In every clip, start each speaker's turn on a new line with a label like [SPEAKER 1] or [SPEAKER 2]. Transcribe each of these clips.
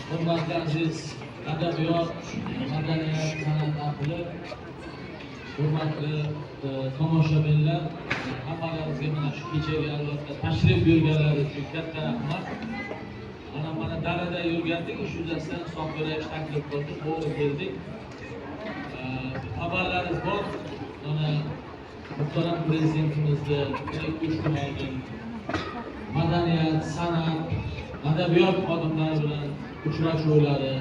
[SPEAKER 1] hurmatli aziz adabiyot, madaniyat, san'at ahli, hurmatli tomoshabinlar, hammalaringizga mana shu kechaga albatta tashrif buyurganlar uchun katta rahmat. Mana dalada yurgandik, shu yuzasidan hisob berish taklif qildi, to'g'ri keldik. Xabarlaringiz bor. Mana muhtaram prezidentimizni 2-3 kun oldin madaniyat, san'at, adabiyot xodimlari bilan uchrashuvlari,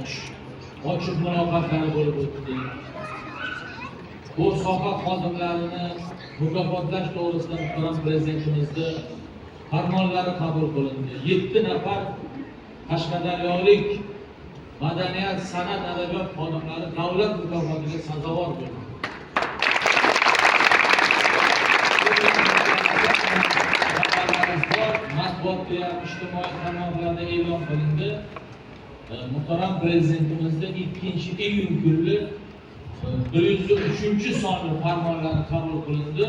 [SPEAKER 1] ochiq muloqotlari bo'lib o'tdi. Bu soha xodimlarini mukofotlash to'g'risida muhtaram prezidentimizning farmonlari qabul qilindi. 7 nafar qashqadaryolik madaniyat, san'at, adabiyot xodimlari davlat mukofotiga sazovor bo'ldi. Matbuotda ham ijtimoiy tarmoqlarda e'lon qilindi. Muhtaram prezidentimizning 2-iyun kunli 103-sonli farmonlari qabul qilindi.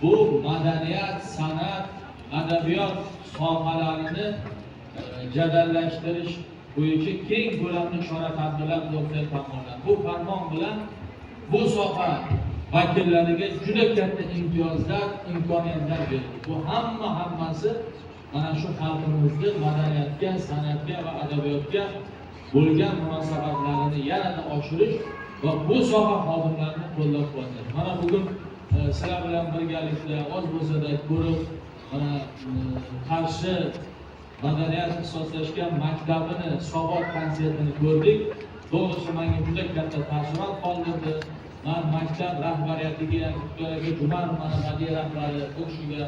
[SPEAKER 1] Bu madaniyat, san'at, adabiyot sohalarini jadallashtirish bo'yicha keng ko'lamli chora-tadbirlar o'tkazilgan farmonlar. Bu farmon bilan bu soha vakillariga juda katta imtiyozlar, imkoniyatlar berildi. Bu hammasi mana shu xalqimizni madaniyatga, san'atga va adabiyotga bo'lgan munosabatlarini yanada oshirish va bu soha xodimlarini qo'llab-quvvatlash. Mana bugun sizlar bilan birgalikda oz bo'lsa-da ko'rib, mana Qarshi madaniyat ixtisoslashgan maktabini, Sobot konsertini ko'rdik. To'g'risi menga juda katta taassurot qoldirdi. Men maktab rahbariyatiga, doktor Jumanov mana badiiy rahbari, bu kishiga,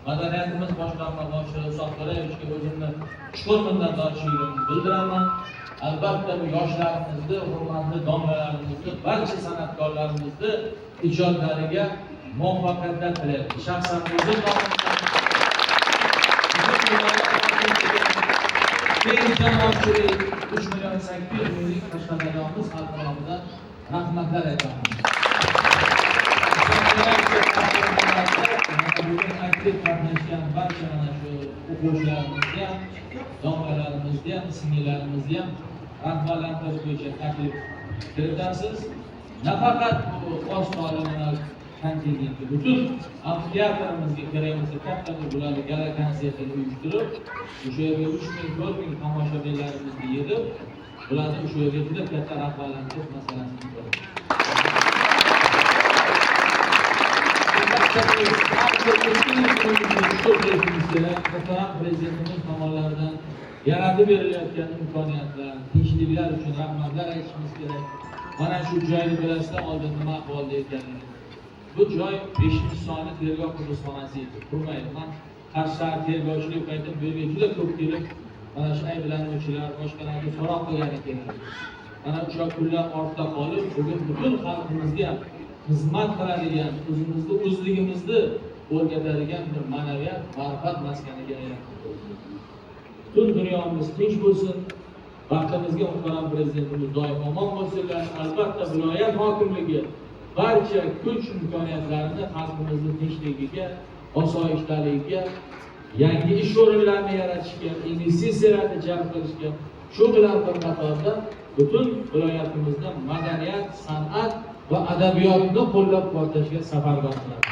[SPEAKER 1] madaniyatimiz boshqarma boshlig'i Uzoqbo'yevga o'zimni chuqur minnatdorchiligimni bildiraman. Albatta bu yoshlarimizni, hurmatli domlalarimizni, barcha san'atkorlarimizni ijodlariga muvaffaqiyatlar tilayman. Shaxsan o'zim keng jamoatchilik 3.800.000 Qashqadaryomiz xalq nomidan rahmatlar aytaman. Bugun aktiv qatnashgan barcha mana shu o'quvchilarimizga ham, domlalarimizni ham, singillarimizga ham rahbarlantirish bo'yicha taklif kiritasiz. Nafaqat bu oz ta'limlar kontingenti, butun amfiteatrimizga kerakmasa katta bir bularni gala konsertini uyushtirib, o'sha yerga 3000-4000 tomoshabinlarimizni yig'ib, bularni o'sha yerga juda katta rahbarlantirish masalasini ko'ramiz. Muhtaram prezidentimiz tomonidan yaratib berilayotgan imkoniyatlar, tinchliklar uchun rahmatlar aytishimiz kerak. Mana shu joyni bilasizlar, oldin nima ahvolda ekanini. Bu joy 5-sonli tergov hibsxonasi edi. Qurmaydi. Men Qarshi tergovchilik paytida bu yerga juda ko'p kelib, mana shu ayblanuvchilar, boshqalarga so'roq qilgan ekanlar. Mana o'sha kunlar ortda qolib, bugun butun xalqimizga xizmat qiladigan, o'zligimizni o'rgatadigan bir ma'naviyat, ma'rifat maskaniga aylantirdi. Butun dunyomiz tinch bo'lsin. Vaqtimizga muhtaram prezidentimiz doim omon bo'lsinlar. Albatta viloyat hokimligi barcha kuch imkoniyatlarini xalqimizning tinchligiga, osoyishtaligiga, yangi ish o'rinlarini yaratishga, investitsiyalarni jalb qilishga, shu bilan bir qatorda butun viloyatimizda madaniyat, san'at va adabiyotni qo'llab-quvvatlashga safarbar qiladi.